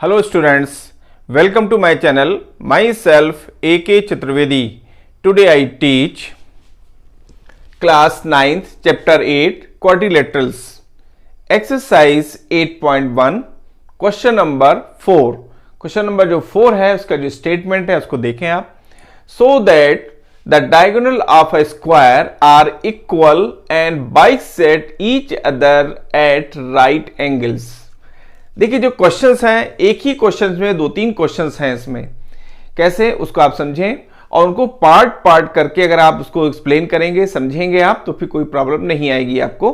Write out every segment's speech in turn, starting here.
Hello students, welcome to my channel. Myself A.K. Chaturvedi. Today I teach class 9th chapter 8 quadrilaterals. Exercise 8.1 question number 4. Question number जो 4 है उसका जो statement है उसको देखें आप. So that the diagonal of a square are equal and bisect each other at right angles. देखिए जो क्वेश्चंस हैं, एक ही क्वेश्चंस में दो तीन क्वेश्चंस हैं. इसमें कैसे उसको आप समझें और उनको पार्ट पार्ट करके अगर आप उसको एक्सप्लेन करेंगे, समझेंगे आप, तो फिर कोई प्रॉब्लम नहीं आएगी आपको.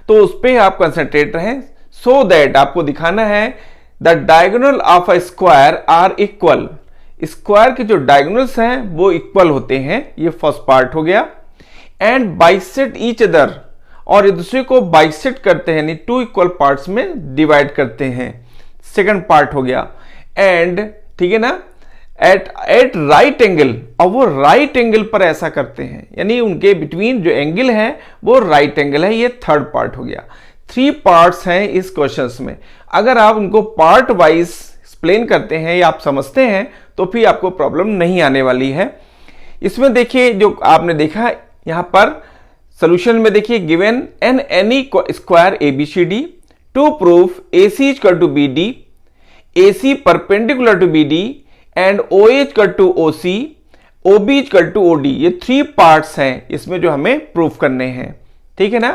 तो उस पर आप कंसंट्रेट रहें. सो दैट आपको दिखाना है the diagonal of a square are equal. Square के जो डायगोनल्स हैं वो इक्वल होते हैं, ये फर्स्ट पार्ट हो गया. एंड बाइसेक्ट ईच अदर, और एक दूसरे को बाइसेक्ट करते हैं, यानी टू इक्वल पार्ट्स में डिवाइड करते हैं, सेकंड पार्ट हो गया. एंड ठीक है ना, एट राइट एंगल, और वो राइट एंगल पर ऐसा करते हैं, यानी उनके बिटवीन जो एंगल है वो राइट एंगल है, ये थर्ड पार्ट हो गया. 3 पार्ट्स हैं इस क्वेश्चंस में. अगर आप उनको पार्ट वाइज एक्सप्लेन करते हैं या आप समझते हैं तो फिर आपको प्रॉब्लम नहीं आने वाली है. इसमें देखिए जो आपने देखा यहां पर सोल्यूशन में, देखिए given an any square ABCD to proof AC equal to BD, AC perpendicular to BD and OA equal to OC, OB equal to OD. ये 3 पार्ट्स हैं इसमें जो हमें प्रूफ करने हैं. ठीक है ना,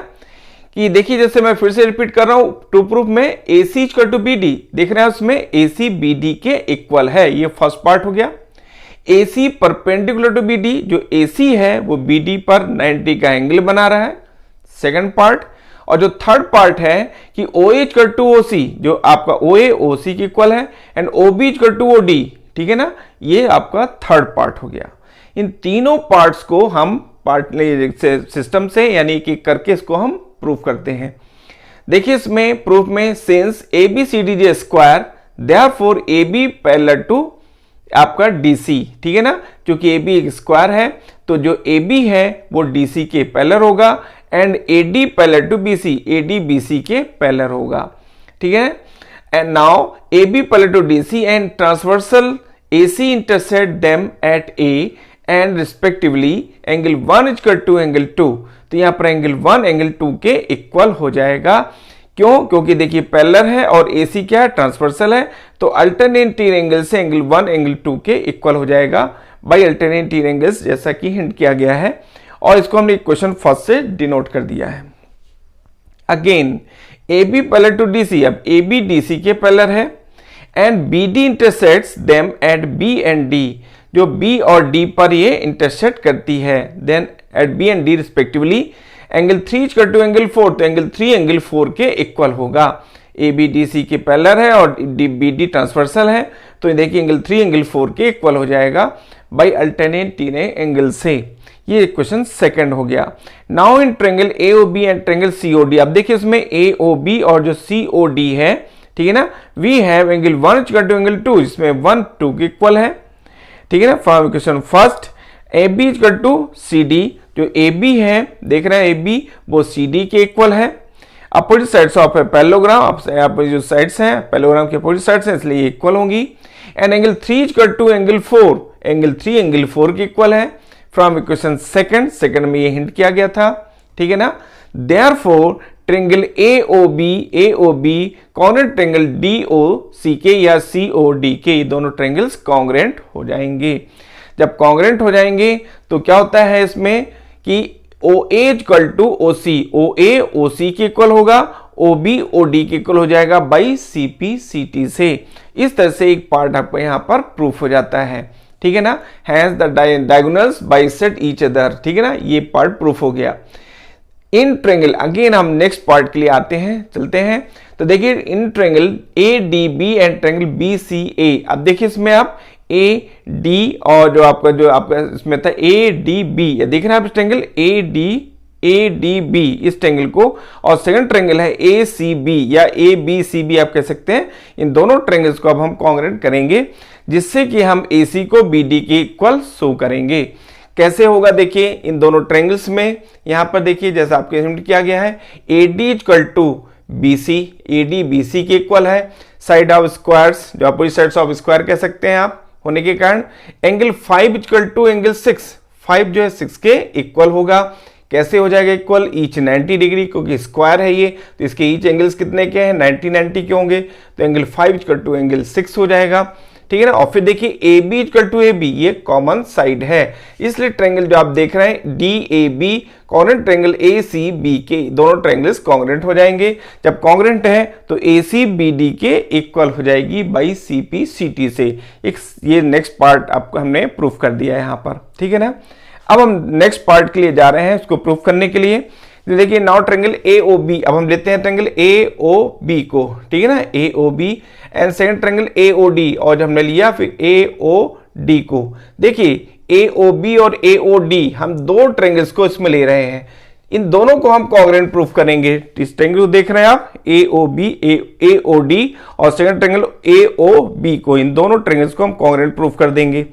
कि देखिए जैसे मैं फिर से रिपीट कर रहा हूं, टू प्रूफ में AC इक्वल टू BD देख रहे हैं, उसमें AC BD के इक्वल है, ये फर्स्ट पार्ट हो गया. AC परपेंडिकुलर टू BD, जो AC है वो BD पर 90 का एंगल बना रहा है, सेकंड पार्ट. और जो थर्ड पार्ट है कि OA इक्वल टू OC, जो आपका OA OC के इक्वल है, and OB equal to OD. ठीक है ना, ये आपका थर्ड पार्ट हो गया. इन तीनों पार्ट्स को हम पार्ट सिस्टम से यानी कि करके इसको हम प्रूफ करते हैं. देखिए इसमें प्रूफ में since ABCD is square therefore AB parallel to आपका DC. ठीक है ना, क्योंकि AB एक स्क्वायर है तो जो AB है वो DC के पैरेलल होगा, and AD parallel to BC, AD BC के पैरेलल होगा. ठीक है, and now AB parallel to DC and transversal AC intersect them at A and respectively angle 1 equal to angle 2. तो यहां पर एंगल 1 एंगल 2 के इक्वल हो जाएगा. क्यों? क्योंकि देखिए पैरेलल है और AC क्या है, ट्रांसवर्सल है, तो अल्टरनेटिव एंगल से एंगल 1 एंगल 2 के इक्वल हो जाएगा बाय अल्टरनेटिव एंगल्स, जैसा कि हिंट किया गया है. और इसको हमने क्वेश्चन फर्स्ट से डिनोट कर दिया है. Again AB parallel to DC, अब AB DC के पैरेलल है, and BD intersects them at B and D, जो B और D पर ये इंटरसेक्ट करती है, then at B and D respectively angle 3 equal to angle 4, तो एंगल 3 एंगल 4 के इक्वल होगा. AB DC के पैरेलल है और BD ट्रांसवर्सल है, तो देखिए एंगल 3 एंगल 4 के इक्वल हो जाएगा बाय अल्टरनेटिव एंगल से. ये क्वेश्चन सेकंड हो गया. Now in triangle AOB and triangle COD, अब देखिए इसमें AOB और जो COD है, ठीक है ना, we have angle 1 equal to angle 2, जिसमें 1 2 के इक्वल है. ठीक है ना, from equation first AB equal to CD, जो AB है देख रहे हैं AB वो CD के इक्वल है. Opposite sides of a parallelogram, आप जो साइड्स हैं पैरेललोग्राम के अपोजिट साइड्स हैं, इसलिए इक्वल होंगी. And angle 3 equal to angle 4, angle 3 angle 4 के इक्वल है. फ्रॉम इक्वेशन सेकंड में ये हिंट किया गया था. ठीक है ना, therefore triangle AOB congruent triangle DOC के या COD के, ये दोनों ट्रायंगल्स कॉन्ग्रुएंट हो जाएंगे. जब कॉन्ग्रुएंट हो जाएंगे तो क्या होता है इसमें कि OA equal to OC, OA OC के इक्वल होगा, OB OD के इक्वल हो जाएगा बाई CP CT से. इस तरह से एक पार्ट आपको यहाँ पर प्रूफ हो जाता है. ठीक है ना, hence the diagonals bisect each other. ठीक है ना, ये पार्ट प्रूफ हो गया. इन ट्रायंगल, अगेन हम नेक्स्ट पार्ट के लिए आते हैं, चलते हैं. तो देखिए in triangle ADB and triangle BCA, अब देखिए इसमें आप AD और जो आपका इसमें था ADB, ये देख रहे हैं आप ट्रायंगल ADB इस ट्रायंगल को, और सेकंड ट्रायंगल है ACB या ABCB आप कह सकते हैं. इन दोनों ट्रायंगल्स को अब हम कॉन्ग्रुएंट करेंगे, जिससे कि हम AC को BD के इक्वल शो करेंगे. कैसे होगा देखिए इन दोनों ट्रायंगल्स में, यहां पर देखिए जैसा आपको हिंट किया गया है, AD equal to BC, AD BC के इक्वल है। साइड ऑफ स्क्वायर्स, जो अपोजिट साइड्स ऑफ स्क्वायर कह सकते हैं आप होने के कारण, एंगल 5 इक्वल टू एंगल 6, 5 जो है 6 के इक्वल होगा। कैसे हो जाएगा इक्वल? ईच 90 डिग्री, क्योंकि स्क्वायर है ये, तो इसके ईच एंगल्स कितने के हैं? 90 के होंगे, तो एंगल 5 इक्वल टू एंगल 6 हो जाएगा, ठीक है ना। और फिर देखिए AB इक्वल टू AB, ये कॉमन साइड है, इसलिए ट्रायंगल जो आप देख रहे हैं DAB कॉन्ग्रुएंट ट्रायंगल ACB के, दोनों ट्रायंगल्स कॉन्ग्रुएंट हो जाएंगे। जब कॉन्ग्रुएंट है तो ACBD के इक्वल हो जाएगी बाई CPCT से। एक ये नेक्स्ट पार्ट आपको हमने प्रूफ कर दिया है यहाँ पर, ठीक है ना। अब हम नेक्स्ट पार्ट के लिए जा रहे हैं, इसको प्रूफ करने के लिए। देखिए नाउ ट्रायंगल AOB, अब हम लेते हैं ट्रायंगल AOB को, ठीक है ना, AOB and second triangle AOD, और जब हमने लिया फिर AOD को। देखिए AOB और AOD हम दो ट्रायंगल्स को इसमें ले रहे हैं, इन दोनों को हम कॉन्ग्रुएंट प्रूफ करेंगे। इस ट्रायंगल को देख रहे हैं आप AOB AOD और सेकंड ट्रायंगल AOB को, इन दोनों ट्रायंगल्स को हम कॉन्ग्रुएंट प्रूफ कर देंगे।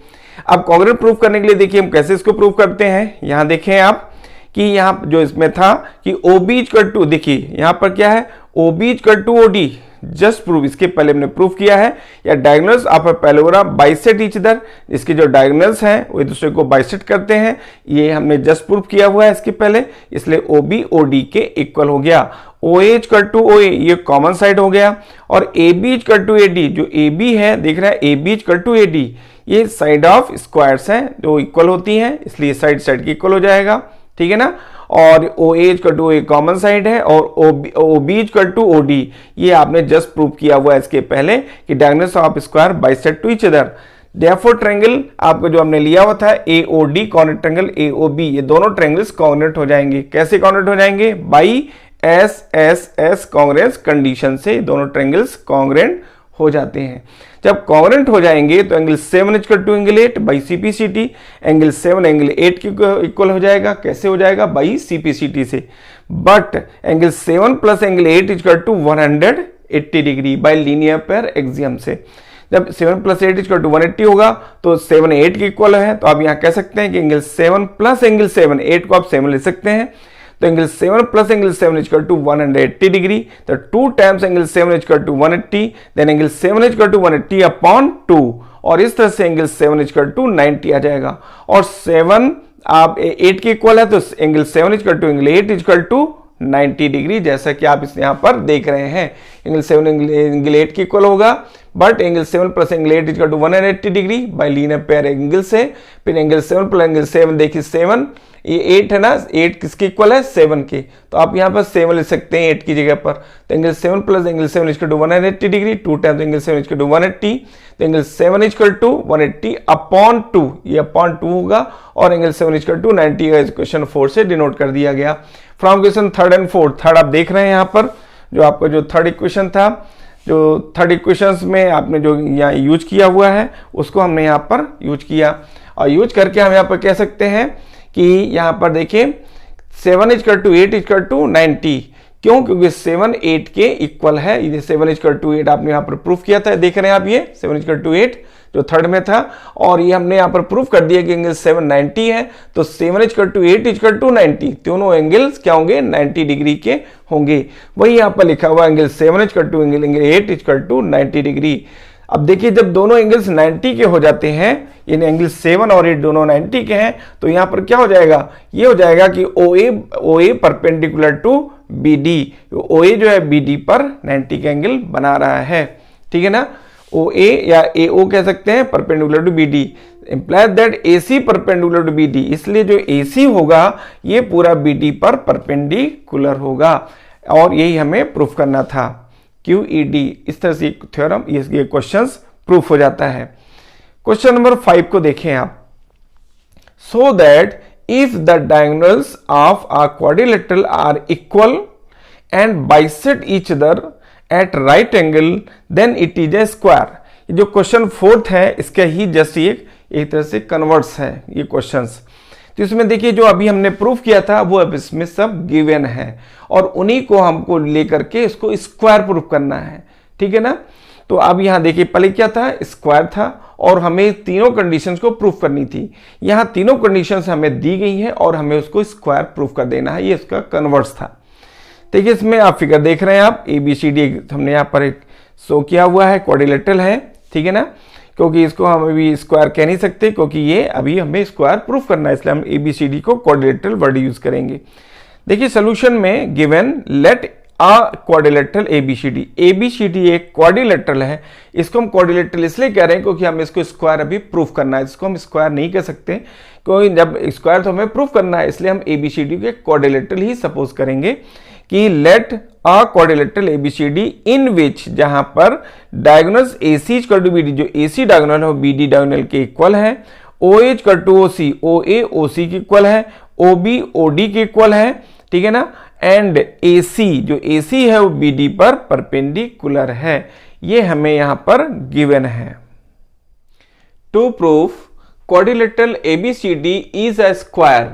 अब कॉन्ग्रुएंट प्रूफ करने के लिए देखिए हम कैसे इसको प्रूफ करते हैं। यहां देखें आप कि यहाँ जो इसमें था कि OB इक्वल टू, देखिए यहाँ पर क्या है, OB equal to OD, just proof, इसके पहले हमने प्रूफ किया है, या diagonals of a parallelogram bisect each other, इसके जो डायगोनल्स हैं वो एक दूसरे को बाइसेक्ट करते हैं, ये हमने जस्ट प्रूफ किया हुआ है इसके पहले, इसलिए OB OD के इक्वल हो गया। OA इक्वल टू OA, ये कॉमन साइड हो गया, और AB इक्वल टू AD, जो AB है देख रहे हैं AB इक्वल टू AD, ये साइड ऑफ स्क्वायर्स हैं जो इक्वल होती हैं, इसलिए साइड साइड की इक्वल हो जाएगा, ठीक है ना। और OA equal to OA common side है, और OB इक्वल टू OD, ये आपने जस्ट प्रूव किया हुआ है इसके पहले कि diagonals of square bisect to each other. Therefore triangle आपको जो हमने लिया हुआ था AOD कॉन्ग्रुएंट ट्रायंगल AOB, ये दोनों ट्रायंगल्स कॉन्ग्रुएंट हो जाएंगे। कैसे कॉन्ग्रुएंट हो जाएंगे? बाई SSS कॉन्ग्रुएंस कंडीशन से दोनों ट्रायंगल्स कॉन्ग्रुएंट हो जाते हैं। जब कॉन्ग्रुएंट हो जाएंगे तो angle 7 equal to angle 8 by CPCT, angle 7 angle 8 के इक्वल हो जाएगा। कैसे हो जाएगा? बाई CPCT से। But angle 7 plus angle 8 equal to 180 degree by linear pair axiom से। जब 7 प्लस 8 इक्वल टू 180 होगा तो 7 8 के इक्वल है, तो आप यहाँ कह सकते हैं कि एंगल 7 प्लस एंगल 7, 8 को आप 7 ले सकते हैं, तो angle 7 plus angle 7 equal to 180 degree, तो 2 times angle 7 equal to 180, then angle 7 equal to 180 upon 2, और इस तरह से एंगल 7 इक्वल टू 90 आ जाएगा। और 7 आप 8 के इक्वल है, तो angle 7 equal to angle 8 equal to 90 degree, जैसा कि आप इस यहाँ पर देख रहे हैं। एंगल 7 एंगल 8 के इक्वल होगा, but angle 7 plus angle 8 equal to 180 degree by linear pair angle से। फिर एंगल 7 प्लस एंगल 7, देखिए 7 ये 8 है ना, 8 किसके इक्वल है? 7 के, तो आप यहाँ पर 7 ले सकते हैं 8 की जगह पर। तो angle 7 plus angle 7 equal to 180 degree, 2 times angle 7 equal to 180, तो एंगल 7 इक्वल टू 180 अपॉन 2, ये अपॉन 2 होगा, और एंगल 7 इक्वल टू 90 का क्वेश्चन 4 से डिनोट कर दिया गया। From question 3rd and 4th, third आप देख रहे हैं यहाँ पर, जो आपका जो थर्ड इक्वेशन था, जो थर्ड इक्वेशंस में आपने जो यहाँ यूज किया हुआ है उसको हमने यहाँ पर यूज किया, और यूज करके हम यहाँ पर कह सकते हैं कि यहाँ पर देखिए 7 इक्वल टू 8 इक्वल टू 90, क्यों? क्योंकि 7 8 के इक्वल है, ये 7 इक्वल टू 8 आपने यहाँ पर प्रूफ किया था, देख रहे हैं आप, ये 7 इक्वल टू 8 जो थर्ड में था, और ये हमने यहाँ पर प्रूफ कर दिया कि एंगल 7 90 है, तो 7 इक्वल टू 8 इक्वल टू 90, दोनों एंगल्स क्या होंगे? 90 डिग्री के होंगे। वही यहाँ पर लिखा हुआ angle 7 equal to angle 8 equal to 90 degree. अब देखिए जब दोनों एंगल्स 90 के हो जाते हैं, यानी एंगल 7 और 8 दोनों 90 के हैं, तो यहाँ पर क्या हो जाएगा? ये हो जाएगा कि OA perpendicular to BD, OA जो है BD पर 90 का एंगल बना रहा है, ठीक है ना। OA या AO कह सकते हैं perpendicular to BD, implies that AC perpendicular to BD, इसलिए जो AC होगा ये पूरा BD पर परपेंडिकुलर होगा, और यही हमें प्रूफ करना था। QED, इस तरह से थ्योरम, ये क्वेश्चंस प्रूफ हो जाता है। क्वेश्चन नंबर 5 को देखें आप। So that if the diagonals of a quadrilateral are equal and bisect each other at right angle then it is a square. जो क्वेश्चन 4th है इसका ही जस्ट एक तरह से कन्वर्ट्स है ये क्वेश्चंस। तो इसमें देखिए जो अभी हमने प्रूफ किया था वो अब इसमें सब गिवन है, और उन्हीं को हमको लेकर के इसको स्क्वायर प्रूफ करना है, ठीक है ना। तो अब यहाँ देखिए पहले क्या था? स्क्वायर था, और हमें तीनों कंडीशंस को प्रूफ करनी थी। यहाँ तीनों कंडीशंस हमें दी गई हैं और हमें उसको स्क्वायर प्रूफ कर देना है, ये इसका कन्वर्स था। देखिए इसमें आप फिगर देख रहे हैं, आप ABCD हमने यहाँ पर एक शो किया हुआ है, क्वाड्रिलेटरल है, ठीक है ना, क्योंकि इसको हम अभी स्क्वायर कह नहीं सकते क्योंकि ये अभी हमें स्क्वायर प्रूफ करना है, इसलिए हम ABCD को क्वाड्रिलेटरल वर्ड यूज करेंगे। देखिए सोल्यूशन में given let a quadrilateral ABCD एक क्वाड्रिलेटरल है। इसको हम क्वाड्रिलेटरल इसलिए कह रहे हैं क्योंकि हम इसको स्क्वायर अभी प्रूफ करना है, इसको हम स्क्वायर नहीं कह सकते क्योंकि जब स्क्वायर तो हमें प्रूफ करना है, इसलिए हम ABCD के क्वाड्रिलेटरल ही सपोज करेंगे कि let a quadrilateral ABCD in which, जहां पर diagonals AC equal to BD, जो AC डायगोनल है वो BD डायगोनल के इक्वल है, OA equal to OC, OA OC के इक्वल है, OB OD के इक्वल है, ठीक है ना, एंड AC, जो AC है वो BD पर परपेंडिकुलर है। ये हमें यहां पर गिवन है। To proof quadrilateral ABCD is a square,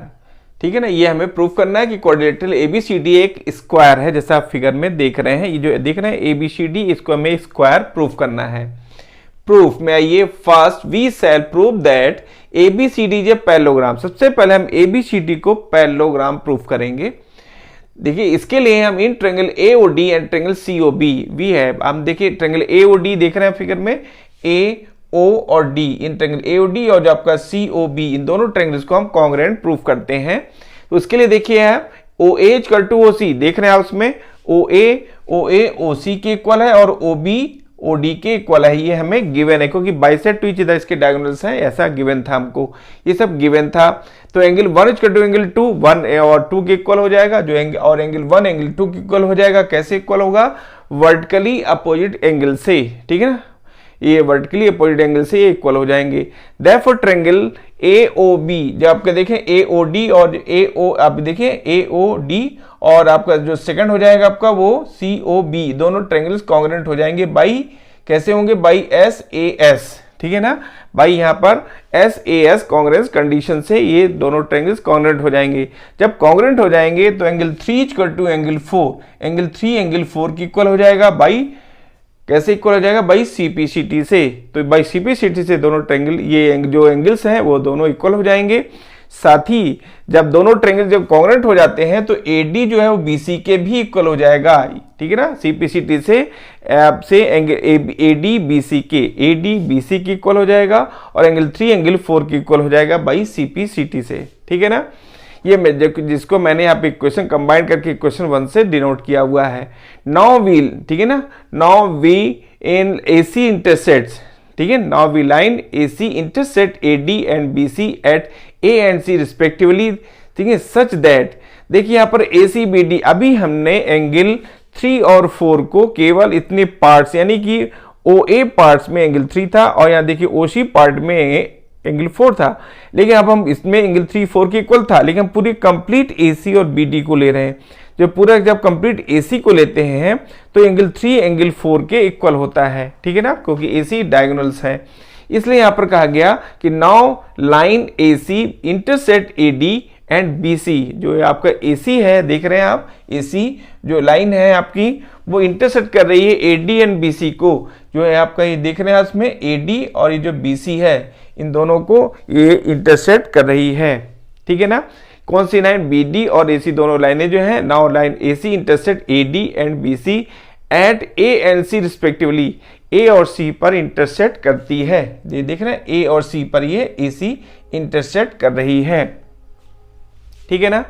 ठीक है ना, ये हमें प्रूफ करना है कि क्वाड्रिलेटरल ABCD एक स्क्वायर है, जैसा आप फिगर में देख रहे हैं, ये जो देख रहे हैं ABCD, इसको हमें स्क्वायर प्रूफ करना है। प्रूफ में आइए, first we shall prove that ABCD is a parallelogram. सबसे पहले हम ABCD को पैरेललोग्राम प्रूफ करेंगे। देखिए इसके लिए हम in triangle AOD and triangle COB भी है, हम देखिए ट्रायंगल AOD देख रहे हैं फिगर में, AO और D, इन ट्रायंगल AOD और जो आपका COB, इन दोनों ट्रायंगल्स को हम कॉन्ग्रुएंट प्रूफ करते हैं। तो उसके लिए देखिए आप OA इक्वल टू OC देख रहे हैं आप, उसमें OA OC के इक्वल है और OB OD के इक्वल है, ये हमें गिवन है क्योंकि बाइसेक्ट टू ईच अदर इसके डायगोनल्स हैं, ऐसा गिवन था हमको, ये सब गिवन था। तो एंगल 1 इक्वल टू एंगल 2, 1 और 2 के इक्वल हो जाएगा, जो एंगल 1 एंगल 2 के इक्वल हो जाएगा। कैसे इक्वल होगा? वर्टिकली अपोजिट एंगल से, ठीक है ना, ये वर्टिकली अपोजिट एंगल से ये इक्वल हो जाएंगे। देयरफॉर ट्रायंगल AOB, जब आपके देखें AOD और AO, आप देखें AOD और आपका जो सेकंड हो जाएगा आपका वो COB, दोनों ट्रायंगल्स कॉन्ग्रुएंट हो जाएंगे बाई, कैसे होंगे? बाई SAS, ठीक है ना, बाई यहाँ पर SAS कॉन्ग्रुएंस कंडीशन से ये दोनों ट्रायंगल्स कॉन्ग्रुएंट हो जाएंगे। जब कॉन्ग्रुएंट हो जाएंगे तो angle 3 equal to angle 4, angle 3 angle 4 की इक्वल हो जाएगा बाई, कैसे इक्वल हो जाएगा? बाई CPCT से। तो बाई CPCT से दोनों ट्रायंगल, ये जो एंगल्स हैं वो दोनों इक्वल हो जाएंगे। साथ ही जब दोनों ट्रायंगल जब कॉन्ग्रुएंट हो जाते हैं तो AD जो है वो BC के भी इक्वल हो जाएगा, ठीक है ना, CPCT से एंगल AD BC के इक्वल हो जाएगा और एंगल 3 एंगल 4 के इक्वल हो जाएगा बाई CPCT से, ठीक है ना। ये जिसको मैंने यहाँ पे इक्वेशन कंबाइन करके इक्वेशन 1 से डिनोट किया हुआ है। नाउ वी, ठीक है ना, now we in AC intersects, ठीक है, now we line AC intersect AD and BC at A and C respectively, ठीक है, सच दैट, देखिए यहाँ पर ACBD, अभी हमने एंगल 3 और 4 को केवल इतने पार्ट्स, यानी कि OA पार्ट्स में एंगल 3 था और यहाँ देखिए OC पार्ट में एंगल 4 था, लेकिन अब हम इसमें एंगल 3 4 के इक्वल था, लेकिन हम पूरी कंप्लीट AC और BD को ले रहे हैं। जब कंप्लीट AC को लेते हैं तो एंगल 3 एंगल 4 के इक्वल होता है, ठीक है ना, क्योंकि AC डायगोनल्स है। इसलिए यहां पर कहा गया कि now line AC intersect AD and BC, जो आपका AC है, देख रहे हैं आप, AC जो लाइन है आपकी वो इंटरसेक्ट कर रही है AD एंड BC को, जो है आपका ये देख रहे हैं इसमें AD और ये जो BC है, इन दोनों को ये इंटरसेक्ट कर रही है, ठीक है ना। कौन सी लाइन? BD और AC दोनों लाइनें जो है, now line AC intersect AD and BC at A and C respectively, A और C पर इंटरसेक्ट करती है। ये देख रहे हैं A और C पर ये AC इंटरसेक्ट कर रही है, ठीक है ना।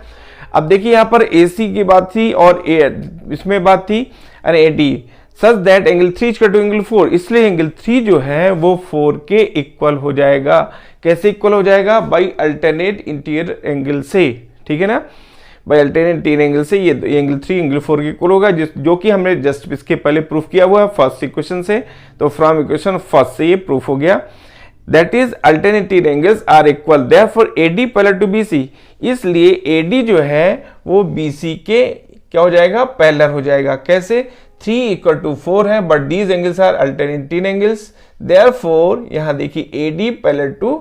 अब देखिए यहाँ पर AC की बात थी और इसमें बात थी अरे AD, such that angle 3 equal to angle 4, इसलिए एंगल 3 जो है वो 4 के इक्वल हो जाएगा। कैसे इक्वल हो जाएगा? बाई अल्टरनेट इंटीरियर एंगल से, ठीक है ना, बाई अल्टरनेट इंटीरियर एंगल से ये एंगल 3 एंगल 4 के इक्वल होगा, जो कि हमने जस्ट इसके पहले प्रूफ किया हुआ है फर्स्ट इक्वेशन से। तो फ्रॉम इक्वेशन फर्स्ट से ये प्रूफ हो गया, that is alternative angles are equal, therefore AD parallel to BC, इसलिए AD जो है वो BC के क्या हो जाएगा? पैरेलल हो जाएगा। कैसे? 3 इक्वल टू 4 है, but these angles are alternative angles, therefore यहां देखिए AD पैरेलल टू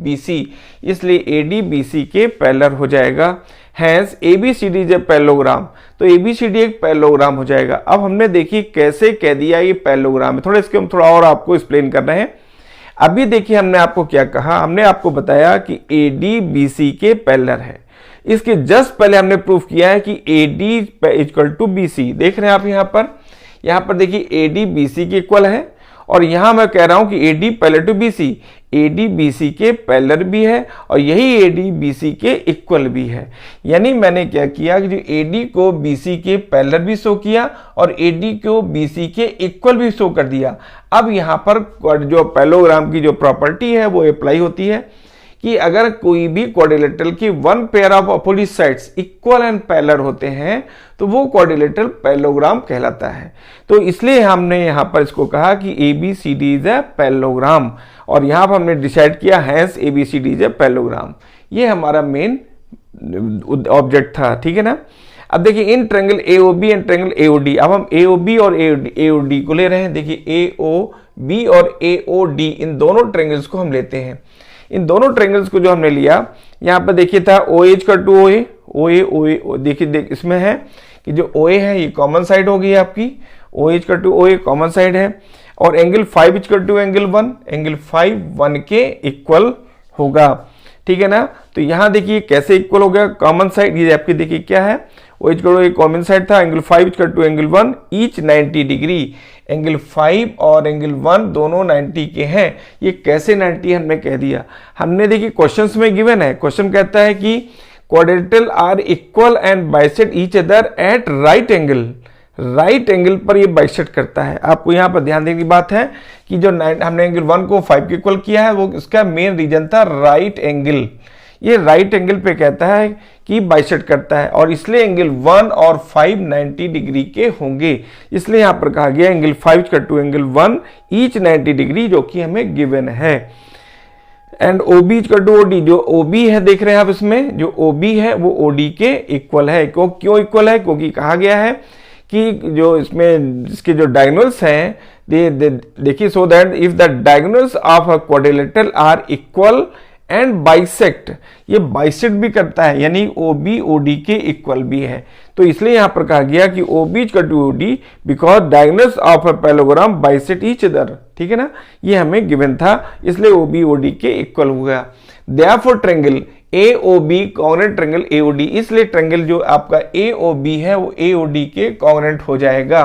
BC, इसलिए AD BC के पैरेलल हो जाएगा। Hence ABCD is a parallelogram, तो ABCD एक पैरेललोग्राम हो जाएगा। अब हमने देखिए कैसे कह दिया ये पैरेललोग्राम है, थोड़ा इसके हम थोड़ा और आपको एक्सप्लेन कर रहे हैं। अभी देखिए हमने आपको क्या कहा, हमने आपको बताया कि AD BC के पैरेलल है, इसके जस्ट पहले हमने प्रूफ किया है कि AD इक्वल टू BC। देख रहे हैं आप यहाँ पर देखिए AD BC के इक्वल है, और यहां मैं कह रहा हूं कि AD parallel to BC, AD BC के पैरेलल भी है और यही AD BC के इक्वल भी है। यानी मैंने क्या किया कि जो AD को BC के पैरेलल भी शो किया और AD को BC के इक्वल भी शो कर दिया। अब यहां पर जो पैरेललोग्राम की जो प्रॉपर्टी है वो अप्लाई होती है कि अगर कोई भी क्वाड्रिलेटरल की one pair of opposite sides equal and parallel होते हैं तो वो क्वाड्रिलेटरल पैरेललोग्राम कहलाता है। तो इसलिए हमने यहाँ पर इसको कहा कि ABCD इज ए पैरेललोग्राम, और यहाँ पर हमने डिसाइड किया hence ABCD is a parallelogram. ये हमारा मेन ऑब्जेक्ट था, ठीक है ना। अब देखिए in triangle AOB and triangle AOD, अब हम AOB और AOD को ले रहे हैं। देखिए AOB और AOD इन दोनों ट्रायंगल्स को हम लेते हैं। इन दोनों ट्रायंगल्स को जो हमने लिया, यहाँ पर देखिए था OH का टू OA, देखिए इसमें है कि जो OA है ये कॉमन साइड होगी आपकी, OH का टू OA कॉमन साइड है, और एंगल 5 इक्वल टू एंगल 5 1 के इक्वल होगा, ठीक है ना। तो यहाँ देखिए कैसे इक्वल हो गया, कॉमन साइड ये आपकी देखिए क्या है, OH का टू कॉमन साइड था, angle 5 equal to angle 1 each 90 degree. Angle 5 और एंगल 1 दोनों 90 के हैं। ये कैसे 90 हमने कह दिया, हमने देखिए क्वेश्चंस में गिवन है, क्वेश्चन कहता है कि quadrilateral are equal and bisect each other at right angle. Right angle पर ये बाइसेक्ट करता है। आपको यहाँ पर ध्यान देने की बात है कि जो हमने एंगल 1 को 5 के इक्वल किया है वो इसका मेन रीजन था राइट एंगल। ये राइट एंगल पे कहता है कि बाइसेक्ट करता है, और इसलिए एंगल 1 और 5 90 डिग्री के होंगे। इसलिए यहां पर कहा गया एंगल 5 का टू एंगल 1 ईच 90 डिग्री, जो कि हमें गिवन है। एंड OB का टू OD, जो OB है देख रहे हैं आप, इसमें जो OB है वो OD के इक्वल है। क्यों इक्वल है, क्योंकि कहा गया है कि जो इसमें इसके जो डायगोनल्स हैं देखिए, so that if the diagonals of a quadrilateral are equal and bisect, ये बाइसेक्ट भी करता है, यानी OB OD के इक्वल भी है। तो इसलिए यहां पर कहा गया कि OB का to OD because diagonals of a parallelogram bisect each other, ठीक है ना। ये हमें गिवन था, इसलिए OB OD के इक्वल हो गया। Therefore triangle AOB congruent triangle AOD, इसलिए ट्रायंगल जो आपका AOB है वो AOD के कॉन्ग्रुएंट हो जाएगा।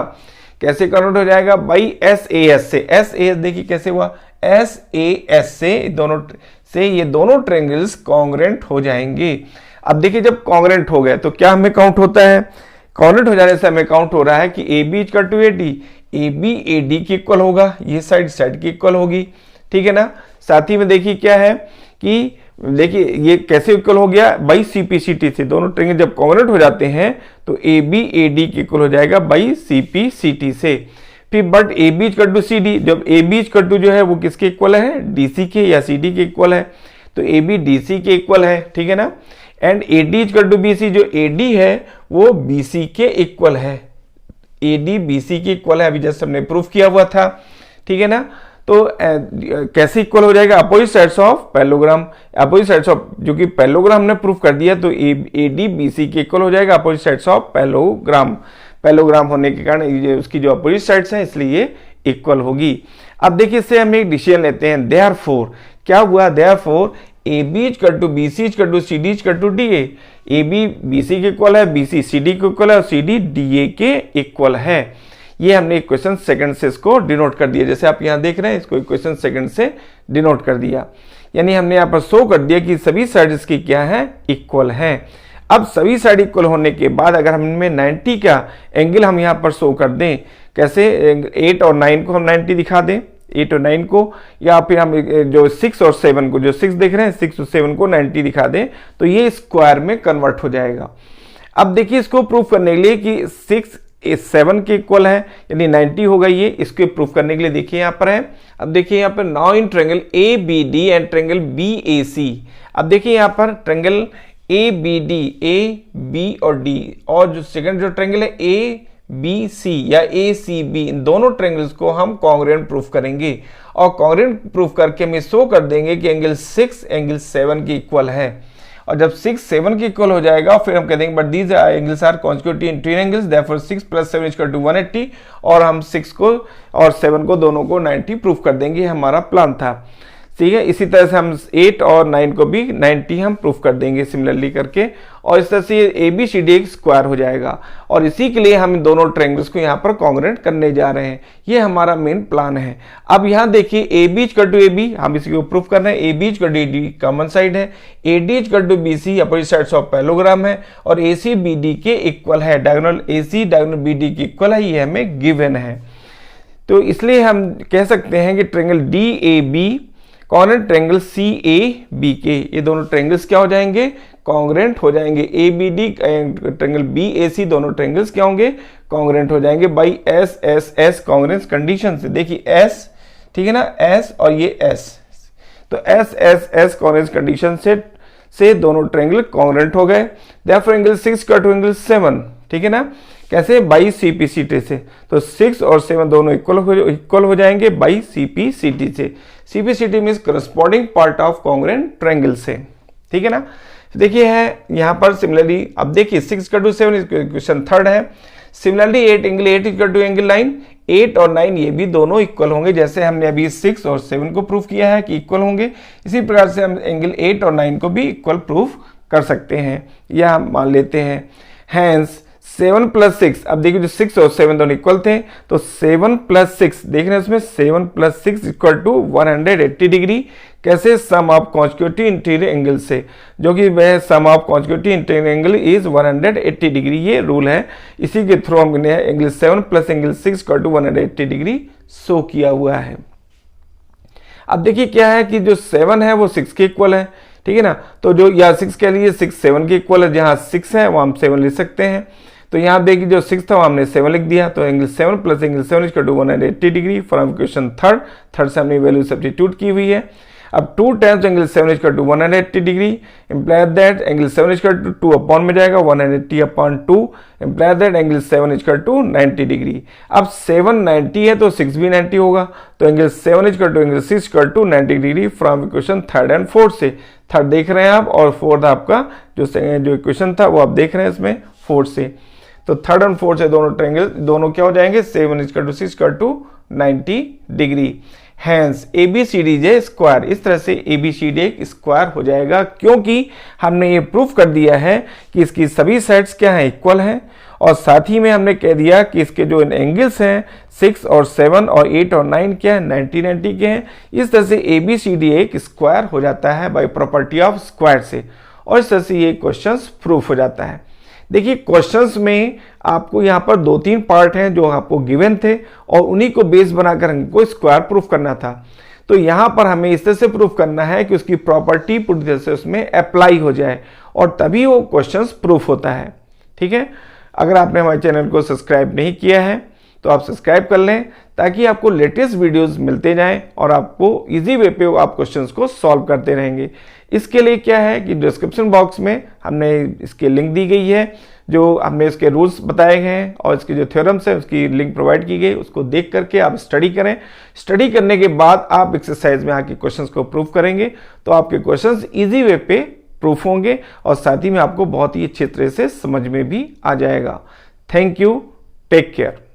कैसे कॉन्ग्रुएंट हो जाएगा, बाई SAS से। SAS देखिए कैसे हुआ, SAS से दोनों से ये दोनों ट्रायंगल्स कॉन्ग्रुएंट हो जाएंगे। अब देखिए जब कॉन्ग्रुएंट हो गए तो क्या हमें काउंट होता है, कॉन्ग्रुएंट हो जाने से हमें काउंट हो रहा है कि AB equal to AD, AB AD के इक्वल होगा, ये साइड की इक्वल होगी, ठीक है ना। साथ ही में देखिए क्या है कि देखिए ये कैसे इक्वल हो गया, बाई CP/CT से। दोनों ट्रायंगल जब कॉन्ग्रुएंट हो जाते हैं तो AB AD के इक्वल हो जाएगा बाई CP/CT से। फिर but AB equal to CD, जब AB इक्वल टू जो है वो किसके इक्वल है, DC के या CD के इक्वल है, तो AB DC के इक्वल है, ठीक है ना। And AD equal to BC, जो AD है वो BC के इक्वल है, AD BC के इक्वल है, अभी जस्ट हमने प्रूफ किया हुआ था, ठीक है ना। तो कैसे इक्वल हो जाएगा, opposite sides of parallelogram, opposite sides of, जो कि पैरेललोग्राम हमने प्रूफ कर दिया, तो AD BC के इक्वल हो जाएगा अपोजिट साइड्स ऑफ पैरेललोग्राम होने के कारण उसकी जो अपोजिट साइड्स हैं इसलिए ये इक्वल होगी। अब देखिए इससे हम एक डिसीजन लेते हैं, देयरफॉर क्या हुआ, therefore AB equal to BC equal to CD equal to DA, AB BC के इक्वल है, BC CD के इक्वल है और CD DA के इक्वल है। ये हमने इक्वेशन सेकंड से इसको डिनोट कर दिया, जैसे आप यहाँ देख रहे हैं इसको इक्वेशन सेकंड से डिनोट कर दिया, यानी हमने यहाँ पर शो कर दिया कि सभी साइड इसकी क्या है, इक्वल है। अब सभी साइड इक्वल होने के बाद अगर हम इनमें 90 का एंगल हम यहाँ पर शो कर दें, कैसे 8 और 9 को हम 90 दिखा दें, 8 और 9 को, या फिर हम जो 6 और 7 को, जो 6 देख रहे हैं 6 और 7 को 90 दिखा दें तो ये स्क्वायर में कन्वर्ट हो जाएगा। अब देखिए इसको प्रूफ करने के लिए कि 6 7 के इक्वल है यानी 90 होगा, ये इसको प्रूफ करने के लिए देखिए यहाँ पर है। अब देखिए यहाँ पर now in triangle ABD and triangle BAC, अब देखिए यहाँ पर ट्रायंगल ABD, A B और D, और जो सेकंड जो ट्रायंगल है ABC या ACB, इन दोनों ट्रायंगल्स को हम कॉन्ग्रुएंट प्रूफ करेंगे, और कॉन्ग्रुएंट प्रूफ करके हम शो कर देंगे कि एंगल 6 एंगल 7 के इक्वल है। और जब 6 7 के इक्वल हो जाएगा फिर हम कह देंगे but these angles are consecutive in twin angles, therefore 6 + 7 equal to 180, और हम 6 को और 7 को दोनों को 90 प्रूफ कर देंगे, हमारा प्लान था। ठीक है। इसी तरह से हम 8 और 9 को भी 90 हम प्रूफ कर देंगे सिमिलरली करके, और इस तरह से ए बी सी डी एक स्क्वायर हो जाएगा। और इसी के लिए हम दोनों ट्रायंगल्स को यहाँ पर कॉन्ग्रुएंट करने जा रहे हैं, ये हमारा मेन प्लान है। अब यहाँ देखिए A B equal to A B, हम इसी को प्रूफ कर रहे हैं। A B equal to A D common side है, A D equal to B C opposite sides of parallelogram है, और ए सी बी डी के इक्वल है, diagonal A C diagonal B D के इक्वल है, ये हमें गिवन है। तो इसलिए हम कह सकते हैं कि triangle D A B congruent triangle C A B के, ये दोनों ट्रायंगल्स क्या हो जाएंगे, कॉन्ग्रुएंट हो जाएंगे। A B D triangle B A C दोनों ट्रायंगल्स क्या होंगे, कॉन्ग्रुएंट हो जाएंगे by S S S congruence condition से। देखिए एस, ठीक है ना, एस और ये एस, तो S S S congruence condition से दोनों ट्रायंगल कॉन्ग्रुएंट हो गए। देयरफॉर एंगल 6 का टू एंगल 7, ठीक है ना, कैसे, by C P C T से। तो 6 और 7 दोनों इक्वल हो जाएंगे by C P C T से। C P C T means corresponding part of congruent triangle से, ठीक है ना। देखिए है यहाँ पर सिमिलरली, अब देखिए 6 का टू 7 इक्वेशन थर्ड है। Similarly 8 angle 8 equal to angle 9, 8 और 9 ये भी दोनों इक्वल होंगे, जैसे हमने अभी 6 और 7 को प्रूफ किया है कि इक्वल होंगे, इसी प्रकार से हम एंगल 8 और 9 को भी इक्वल प्रूफ कर सकते हैं, यह हम मान लेते हैं। हैंस 7 प्लस 6, अब देखिए जो 6 और 7 दोनों इक्वल थे, तो 7 प्लस 6 देख रहे हैं उसमें, 7 प्लस 6 इक्वल टू 180 डिग्री, कैसे, sum of consecutive interior angle से, जो कि वह sum of consecutive interior angle is 180 degree, ये रूल है। इसी के थ्रू हमने angle 7 plus angle 6 equal to 180 degree show किया हुआ है। अब देखिए क्या है कि जो 7 है वो 6 के इक्वल है, ठीक है ना, तो जो या 6 के लिए 6 7 के इक्वल है, जहां 6 है वहां हम 7 लिख सकते हैं। तो यहाँ देखिए जो 6 था वो हमने 7 लिख दिया, तो angle 7 plus angle 7 equal to 180 degree from equation third से हमने वैल्यू सब्स्टिट्यूट की हुई है। अब 2 times angle 7 equal to 180 degree implies that angle 7 equal to 2 upon में जाएगा 180 upon 2 implies that angle 7 equal to 90 degree. अब 7 90 है तो 6 भी 90 होगा, तो angle 7 equal to angle 6 equal to 90 degree from equation third and fourth से। थर्ड देख रहे हैं आप और फोर्थ आपका जो इक्वेशन था वो आप देख रहे हैं इसमें फोर्थ से। तो थर्ड एंड फोर्थ से दोनों ट्रायंगल दोनों क्या हो जाएंगे, 7 equal to 6 equal to 90 degree. Hence A B C D जे स्क्वायर, इस तरह से ए बी सी डी एक स्क्वायर हो जाएगा, क्योंकि हमने ये प्रूफ कर दिया है कि इसकी सभी साइड्स क्या हैं, इक्वल हैं, और साथ ही में हमने कह दिया कि इसके जो एंगल्स हैं 6 और 7 और 8 और 9 क्या है, 90 के हैं। इस तरह से ए बी सी डी एक स्क्वायर हो जाता है बाय प्रॉपर्टी ऑफ स्क्वायर से, और इस तरह से ये क्वेश्चंस प्रूफ हो जाता है। देखिए क्वेश्चंस में आपको यहाँ पर 2-3 पार्ट हैं जो आपको गिवन थे, और उन्हीं को बेस बनाकर हमको स्क्वायर प्रूफ करना था। तो यहाँ पर हमें इस तरह से प्रूफ करना है कि उसकी प्रॉपर्टी पूरी तरह से उसमें अप्लाई हो जाए, और तभी वो क्वेश्चंस प्रूफ होता है, ठीक है। अगर आपने हमारे चैनल को सब्सक्राइब नहीं किया है तो आप सब्सक्राइब कर लें, ताकि आपको लेटेस्ट वीडियोस मिलते जाएं और आपको इजी वे पे आप क्वेश्चंस को सॉल्व करते रहेंगे। इसके लिए क्या है कि डिस्क्रिप्शन बॉक्स में हमने इसके लिंक दी गई है, जो हमने इसके रूल्स बताए गए हैं और इसके जो थ्योरम्स है उसकी लिंक प्रोवाइड की गई, उसको देख करके आप स्टडी करें। स्टडी करने के बाद आप एक्सरसाइज में आके क्वेश्चंस को प्रूव करेंगे, तो आपके क्वेश्चंस इजी वे पे प्रूफ होंगे, और साथ ही में आपको बहुत ही अच्छे तरह से समझ में भी आ जाएगा। Thank you, take care.